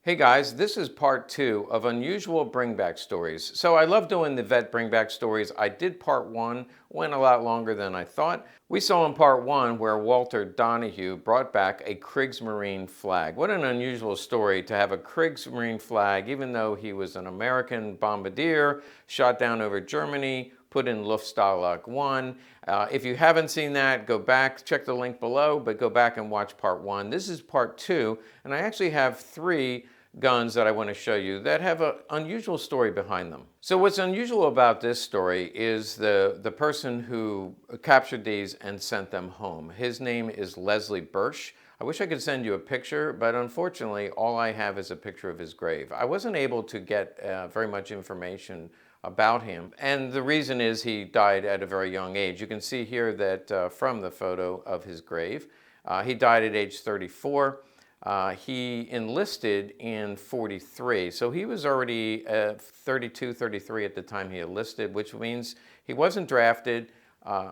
Hey guys, this is part 2 of unusual bringback stories. So I love doing the vet bringback stories. I did part 1, went a lot longer than I thought. We saw in part 1 where Walter Donahue brought back a Kriegsmarine flag. What an unusual story to have a Kriegsmarine flag, even though he was an American bombardier, shot down over Germany, put in Luftstalag 1. If you haven't seen that, go back, check the link below, but go back and watch part 1. This is part 2, and I actually have 3 guns that I want to show you that have an unusual story behind them. So what's unusual about this story is the person who captured these and sent them home. His name is Leslie Bersch. I wish I could send you a picture, but unfortunately all I have is a picture of his grave. I wasn't able to get very much information about him, and the reason is he died at a very young age. You can see here that from the photo of his grave, he died at age 34. He enlisted in 43, so he was already 32, 33 at the time he enlisted, which means he wasn't drafted.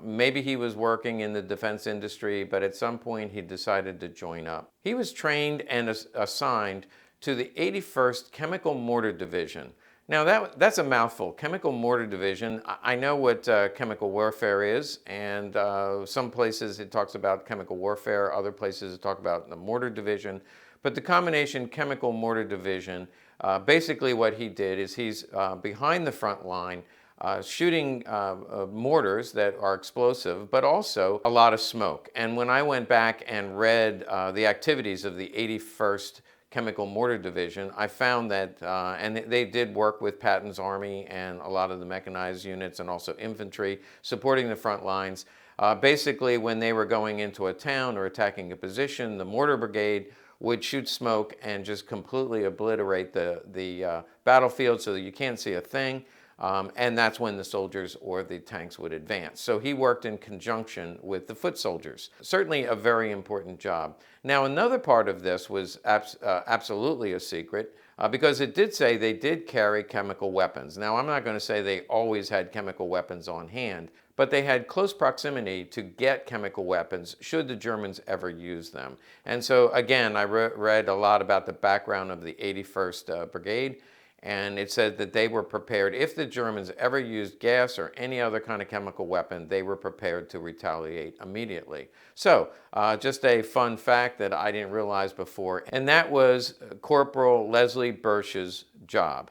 Maybe he was working in the defense industry, but at some point he decided to join up. He was trained and assigned to the 81st Chemical Mortar Division. Now that's a mouthful, Chemical Mortar Division. I know what chemical warfare is, and some places it talks about chemical warfare, other places it talks about the mortar division. But the combination Chemical Mortar Division, basically what he did is he's behind the front line, shooting mortars that are explosive, but also a lot of smoke. And when I went back and read the activities of the 81st Chemical Mortar Division, I found that, and they did work with Patton's Army and a lot of the mechanized units and also infantry supporting the front lines. Basically, when they were going into a town or attacking a position, the mortar brigade would shoot smoke and just completely obliterate the battlefield so that you can't see a thing. And that's when the soldiers or the tanks would advance. So he worked in conjunction with the foot soldiers. Certainly a very important job. Now another part of this was absolutely a secret because it did say they did carry chemical weapons. Now I'm not going to say they always had chemical weapons on hand, but they had close proximity to get chemical weapons should the Germans ever use them. And so again, I read a lot about the background of the 81st Brigade. And it said that they were prepared, if the Germans ever used gas or any other kind of chemical weapon, they were prepared to retaliate immediately. So, just a fun fact that I didn't realize before, and that was Corporal Leslie Bersch's job.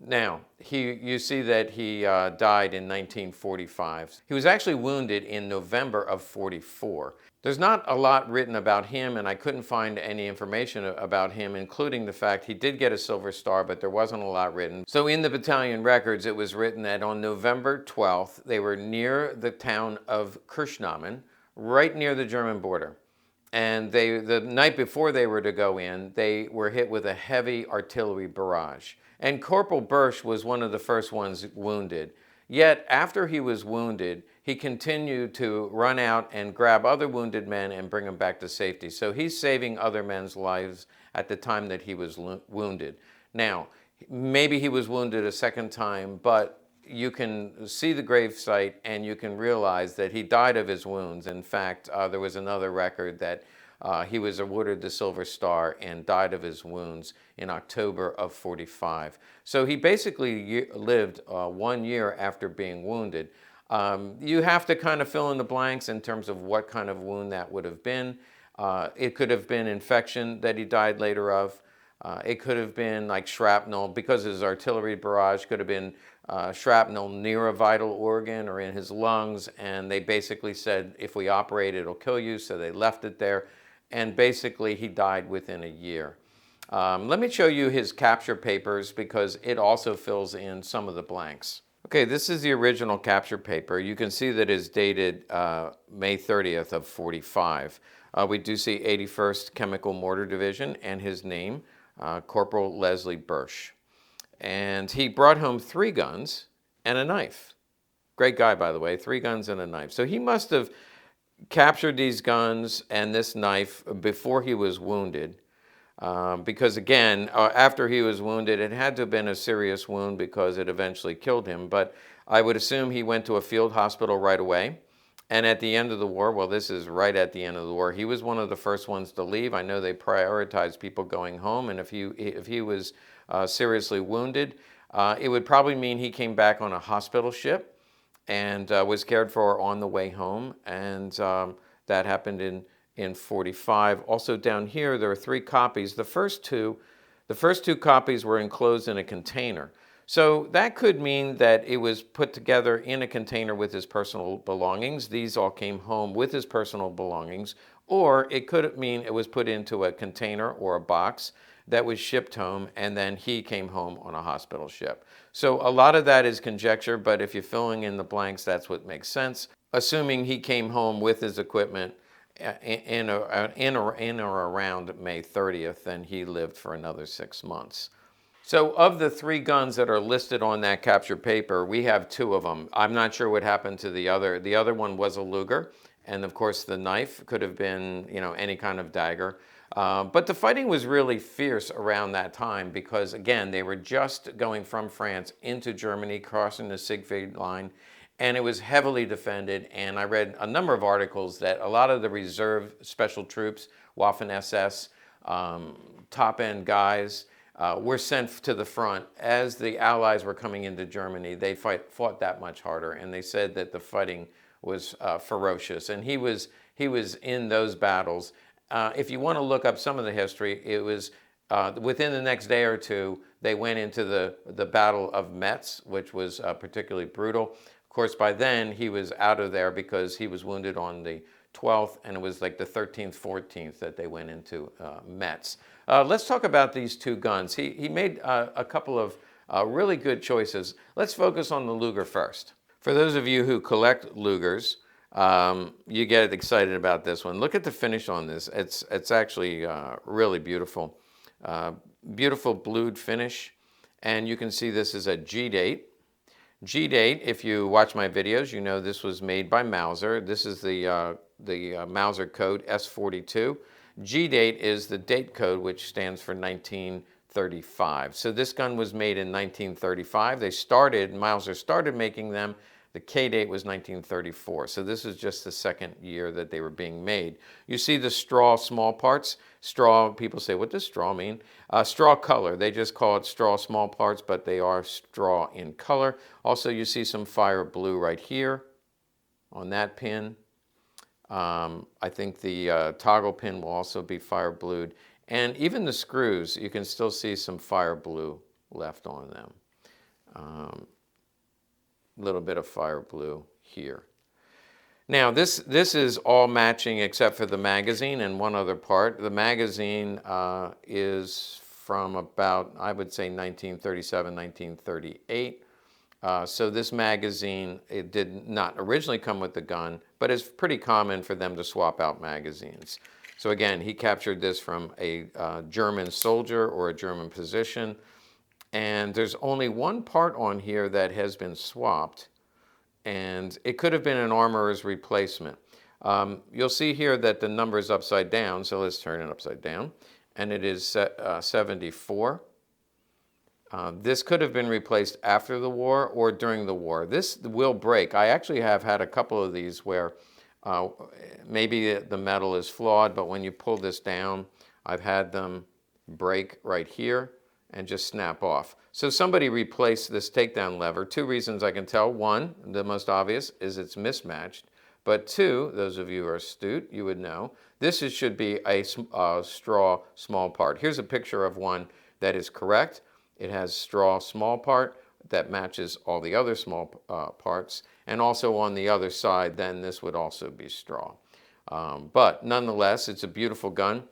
Now, you see that he died in 1945. He was actually wounded in November of 44. There's not a lot written about him, and I couldn't find any information about him, including the fact he did get a Silver Star, but there wasn't a lot written. So in the battalion records, it was written that on November 12th, they were near the town of Kirschnamen, right near the German border. And the night before they were to go in, they were hit with a heavy artillery barrage. And Corporal Bursch was one of the first ones wounded. Yet, after he was wounded, he continued to run out and grab other wounded men and bring them back to safety. So he's saving other men's lives at the time that he was wounded. Now, maybe he was wounded a second time, but you can see the gravesite and you can realize that he died of his wounds. In fact, there was another record that he was awarded the Silver Star and died of his wounds in October of 45. So he basically lived 1 year after being wounded. You have to kind of fill in the blanks in terms of what kind of wound that would have been. It could have been infection that he died later of. It could have been like shrapnel, because his artillery barrage could have been shrapnel near a vital organ or in his lungs, and they basically said, if we operate, it'll kill you, so they left it there. And basically, he died within a year. Let me show you his capture papers because it also fills in some of the blanks. Okay, this is the original capture paper. You can see that it's dated May 30th of 45. We do see 81st Chemical Mortar Division and his name, Corporal Leslie Bersch. And he brought home 3 guns and a knife. Great guy, by the way, 3 guns and a knife. So he must have captured these guns and this knife before he was wounded. Because again, after he was wounded, it had to have been a serious wound because it eventually killed him. But I would assume he went to a field hospital right away. And at the end of the war, well, this is right at the end of the war, he was one of the first ones to leave. I know they prioritized people going home, and if he was seriously wounded, it would probably mean he came back on a hospital ship and was cared for on the way home, and that happened in 45. Also down here, there are 3 copies. The first two copies were enclosed in a container. So that could mean that it was put together in a container with his personal belongings. These all came home with his personal belongings. Or it could mean it was put into a container or a box that was shipped home, and then he came home on a hospital ship. So a lot of that is conjecture, but if you're filling in the blanks, that's what makes sense. Assuming he came home with his equipment in or around May 30th, then he lived for another 6 months. So of the 3 guns that are listed on that capture paper, we have 2 of them. I'm not sure what happened to the other. The other one was a Luger, and of course the knife could have been, any kind of dagger. But the fighting was really fierce around that time because, again, they were just going from France into Germany, crossing the Siegfried Line, and it was heavily defended. And I read a number of articles that a lot of the reserve special troops, Waffen-SS, top-end guys, were sent to the front. As the Allies were coming into Germany, they fought that much harder, and they said that the fighting was ferocious. And he was in those battles. If you want to look up some of the history, it was within the next day or 2, they went into the Battle of Metz, which was particularly brutal. Of course, by then, he was out of there because he was wounded on the 12th, and it was like the 13th, 14th that they went into Metz. Let's talk about these 2 guns. He made a couple of really good choices. Let's focus on the Luger first. For those of you who collect Lugers, you get excited about this one. Look at the finish on this. It's actually really beautiful. Beautiful blued finish. And you can see this is a G Date. G Date, if you watch my videos, you know this was made by Mauser. This is the Mauser code S42. G Date is the date code, which stands for 1935. So this gun was made in 1935. Mauser started making them. The K date was 1934. So this is just the 2nd year that they were being made. You see the straw small parts. Straw, people say, what does straw mean? Straw color. They just call it straw small parts, but they are straw in color. Also, you see some fire blue right here on that pin. I think the toggle pin will also be fire blued. And even the screws, you can still see some fire blue left on them. Little bit of fire blue here. Now this is all matching except for the magazine and one other part. The magazine is from about, I would say, 1937, 1938. So this magazine, it did not originally come with the gun, but it's pretty common for them to swap out magazines. So again, he captured this from a German soldier or a German position. And there's only one part on here that has been swapped, and it could have been an armorer's replacement. You'll see here that the number is upside down, so let's turn it upside down, and it is 74. This could have been replaced after the war or during the war. This will break. I actually have had a couple of these where maybe the metal is flawed, but when you pull this down, I've had them break right here and just snap off. So somebody replaced this takedown lever. 2 reasons I can tell. 1, the most obvious, is it's mismatched. But 2, those of you who are astute, you would know, this should be a straw small part. Here's a picture of one that is correct. It has straw small part that matches all the other small parts. And also on the other side, then this would also be straw. But nonetheless, it's a beautiful gun.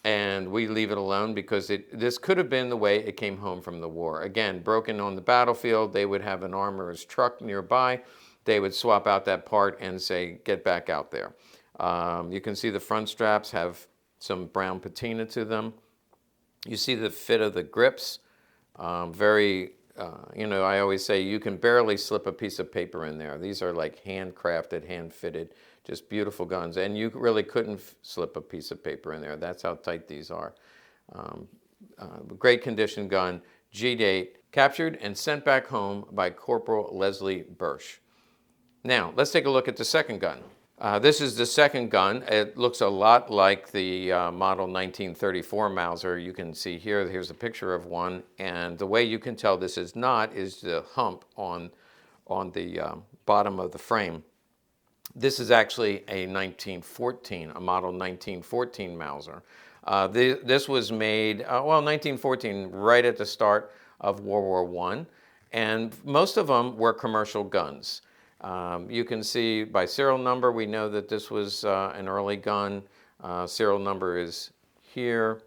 And we leave it alone because this could have been the way it came home from the war. Again, broken on the battlefield, they would have an armorer's truck nearby. They would swap out that part and say, get back out there. You can see the front straps have some brown patina to them. You see the fit of the grips. I always say you can barely slip a piece of paper in there. These are like handcrafted, hand-fitted, just beautiful guns. And you really couldn't slip a piece of paper in there. That's how tight these are. Great condition gun, G Date, captured and sent back home by Corporal Leslie Bersch. Now, let's take a look at the second gun. This is the second gun. It looks a lot like the model 1934 Mauser. You can see here, here's a picture of one, and the way you can tell this is not is the hump on the bottom of the frame. This is actually a 1914, a model 1914 Mauser. This was made, 1914, right at the start of World War I, and most of them were commercial guns. You can see by serial number, we know that this was an early gun. Serial number is here,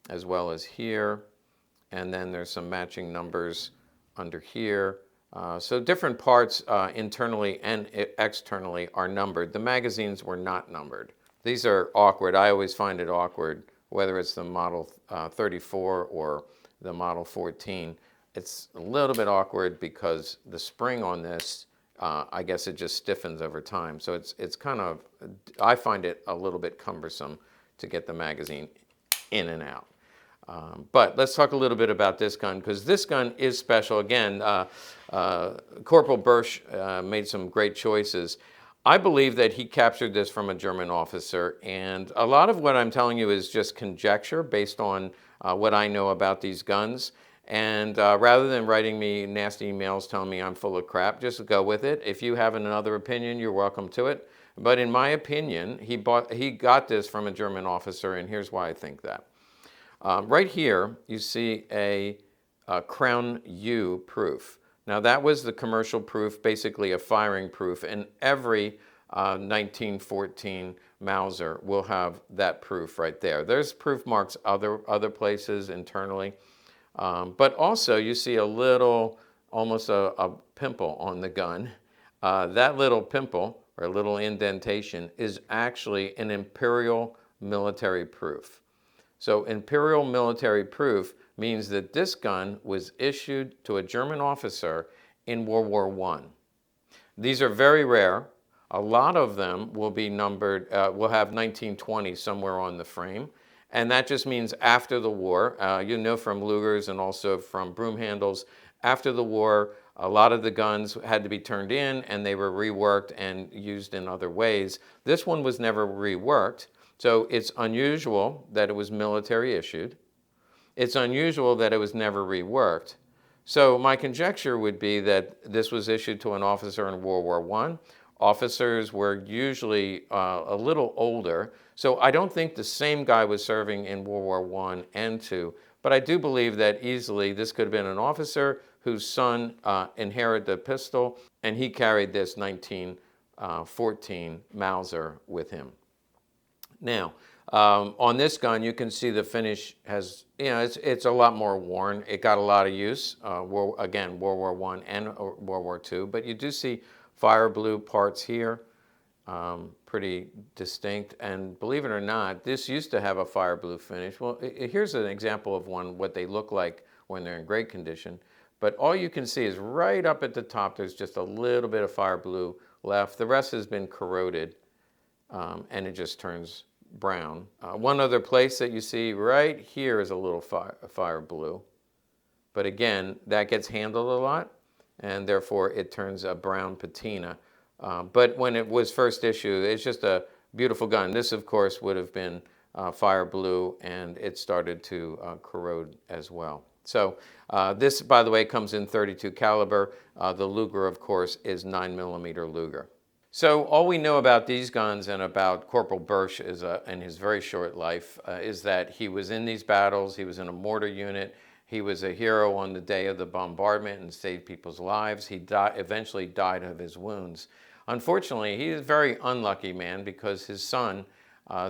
as well as here, and then there's some matching numbers under here. So different parts internally and externally are numbered. The magazines were not numbered. These are awkward. I always find it awkward, whether it's the model 34 or the model 14. It's a little bit awkward because the spring on this, I guess it just stiffens over time. So it's kind of, I find it a little bit cumbersome to get the magazine in and out. But let's talk a little bit about this gun, because this gun is special. Again, Corporal Bursch made some great choices. I believe that he captured this from a German officer, and a lot of what I'm telling you is just conjecture based on what I know about these guns. And rather than writing me nasty emails telling me I'm full of crap, just go with it. If you have another opinion, you're welcome to it. But in my opinion, he got this from a German officer, and here's why I think that. Right here, you see a Crown U proof. Now that was the commercial proof, basically a firing proof, and every 1914 Mauser will have that proof right there. There's proof marks other places internally, but also you see a little, almost a pimple on the gun. That little pimple, or little indentation, is actually an Imperial military proof. So Imperial military proof means that this gun was issued to a German officer in World War I. These are very rare. A lot of them will be numbered, will have 1920 somewhere on the frame. And that just means after the war. You know from Lugers and also from broom handles, after the war, a lot of the guns had to be turned in and they were reworked and used in other ways. This one was never reworked. So it's unusual that it was military issued. It's unusual that it was never reworked. So my conjecture would be that this was issued to an officer in World War I. Officers were usually a little older. So I don't think the same guy was serving in World War I and II, but I do believe that easily this could have been an officer whose son inherited the pistol, and he carried this 1914 Mauser with him. Now, on this gun, you can see the finish has, it's a lot more worn. It got a lot of use, again, World War I and World War II, but you do see fire blue parts here, pretty distinct. And believe it or not, this used to have a fire blue finish. Well, here's an example of what they look like when they're in great condition. But all you can see is right up at the top, there's just a little bit of fire blue left. The rest has been corroded, and it just turns brown. One other place that you see right here is a little fire blue. But again, that gets handled a lot, and therefore it turns a brown patina. But when it was first issued, it's just a beautiful gun. This, of course, would have been fire blue, and it started to corrode as well. So this, by the way, comes in .32 caliber. The Luger, of course, is 9mm Luger. So all we know about these guns and about Corporal Bursch in his very short life is that he was in these battles. He was in a mortar unit. He was a hero on the day of the bombardment and saved people's lives. He eventually died of his wounds. Unfortunately, he is a very unlucky man because his son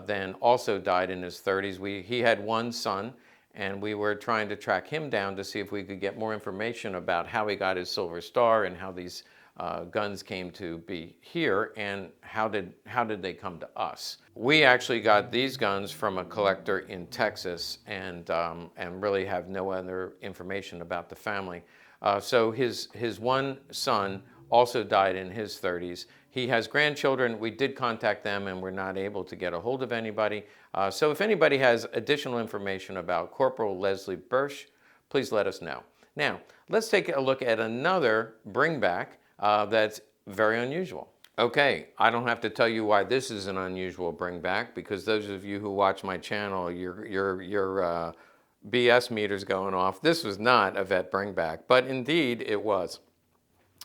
then also died in his 30s. He had one son, and we were trying to track him down to see if we could get more information about how he got his Silver Star and how these guns came to be here, and how did they come to us. We actually got these guns from a collector in Texas, and really have no other information about the family. So his one son also died in his 30s. He has grandchildren. We did contact them and we're not able to get a hold of anybody. So if anybody has additional information about Corporal Leslie Bersch, please let us know. Now, let's take a look at another bringback that's very unusual. Okay, I don't have to tell you why this is an unusual bring back, because those of you who watch my channel, your BS meter's going off. This was not a vet bring back, but indeed it was.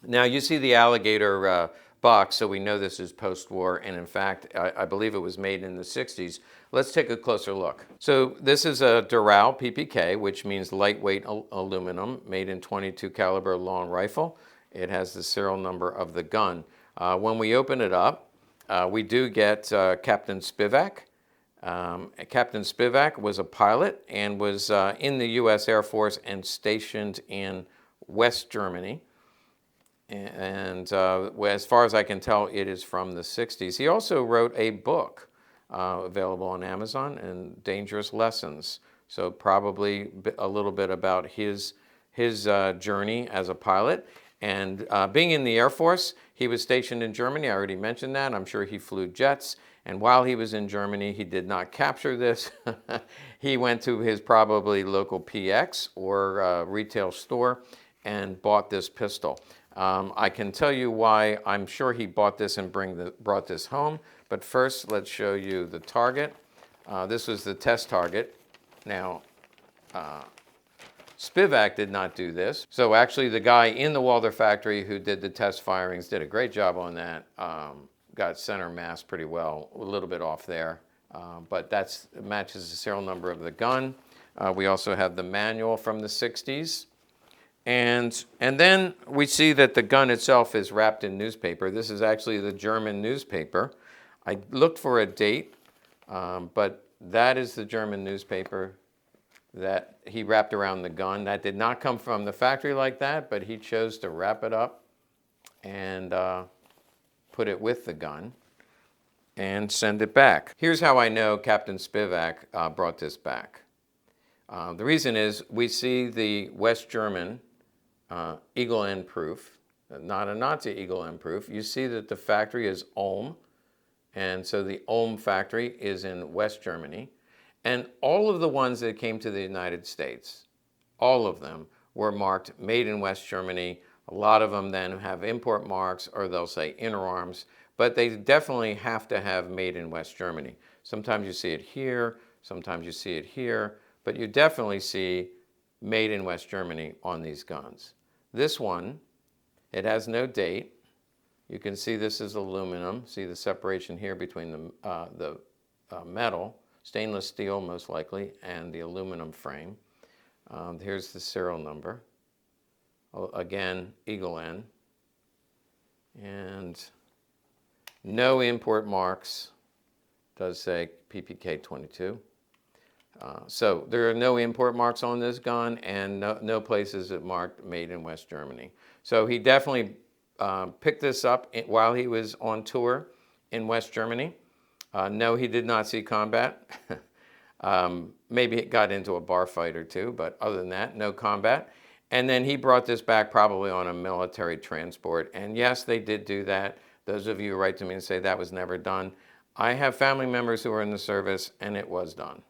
Now you see the alligator box, so we know this is post-war, and in fact, I believe it was made in the 60s. Let's take a closer look. So this is a Walther PPK, which means lightweight aluminum, made in .22 caliber long rifle. It has the serial number of the gun. When we open it up, we do get Captain Spivak. Captain Spivak was a pilot and was in the U.S. Air Force and stationed in West Germany. And as far as I can tell, it is from the 60s. He also wrote a book available on Amazon, and Dangerous Lessons. So probably a little bit about his journey as a pilot. And being in the Air Force, he was stationed in Germany. I already mentioned that. I'm sure he flew jets. And while he was in Germany, he did not capture this. He went to his probably local PX or retail store and bought this pistol. I can tell you why I'm sure he bought this and brought this home. But first, let's show you the target. This was the test target. Now, Spivak did not do this. So actually the guy in the Walther factory who did the test firings did a great job on that. Got center mass pretty well, a little bit off there. But that matches the serial number of the gun. We also have the manual from the 60s. And then we see that the gun itself is wrapped in newspaper. This is actually the German newspaper. I looked for a date, but that is the German newspaper that he wrapped around the gun. That did not come from the factory like that, but he chose to wrap it up and put it with the gun and send it back. Here's how I know Captain Spivak brought this back. The reason is we see the West German eagle end proof, not a Nazi eagle end proof. You see that the factory is Ulm, and so the Ulm factory is in West Germany. And all of the ones that came to the United States, all of them were marked made in West Germany. A lot of them then have import marks, or they'll say inner arms, but they definitely have to have made in West Germany. Sometimes you see it here, sometimes you see it here, but you definitely see made in West Germany on these guns. This one, it has no date. You can see this is aluminum. See the separation here between the metal, stainless steel most likely, and the aluminum frame. Here's the serial number. Again, eagle end. And no import marks. Does say PPK 22. So there are no import marks on this gun, and no places that marked made in West Germany. So he definitely picked this up while he was on tour in West Germany. No, he did not see combat. Maybe it got into a bar fight or two, but other than that, no combat. And then he brought this back probably on a military transport. And yes, they did do that. Those of you who write to me and say that was never done. I have family members who were in the service, and it was done.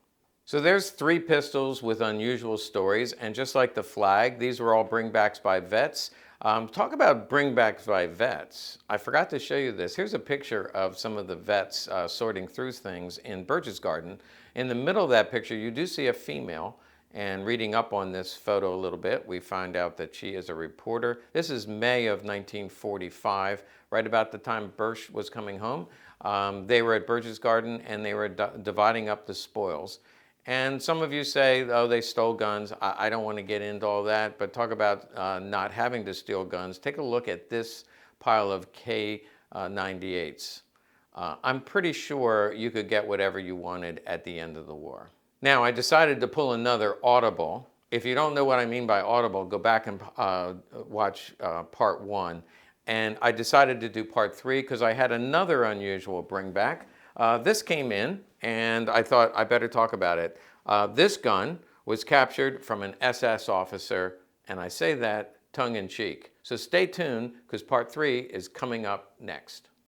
So there's 3 pistols with unusual stories, and just like the Flag, these were all bringbacks by vets. Talk about bringbacks by vets. I forgot to show you this. Here's a picture of some of the vets sorting through things in Bursch's garden. In the middle of that picture, you do see a female, and reading up on this photo a little bit, we find out that she is a reporter. This is May of 1945, right about the time Bursch was coming home. They were at Bursch's garden, and they were dividing up the spoils. And some of you say, oh, they stole guns. I don't want to get into all that, but talk about not having to steal guns. Take a look at this pile of K98s. I'm pretty sure you could get whatever you wanted at the end of the war. Now, I decided to pull another audible. If you don't know what I mean by audible, go back and watch part 1. And I decided to do part 3 because I had another unusual bringback. This came in, and I thought I better talk about it. This gun was captured from an SS officer, and I say that tongue-in-cheek. So stay tuned, because part 3 is coming up next.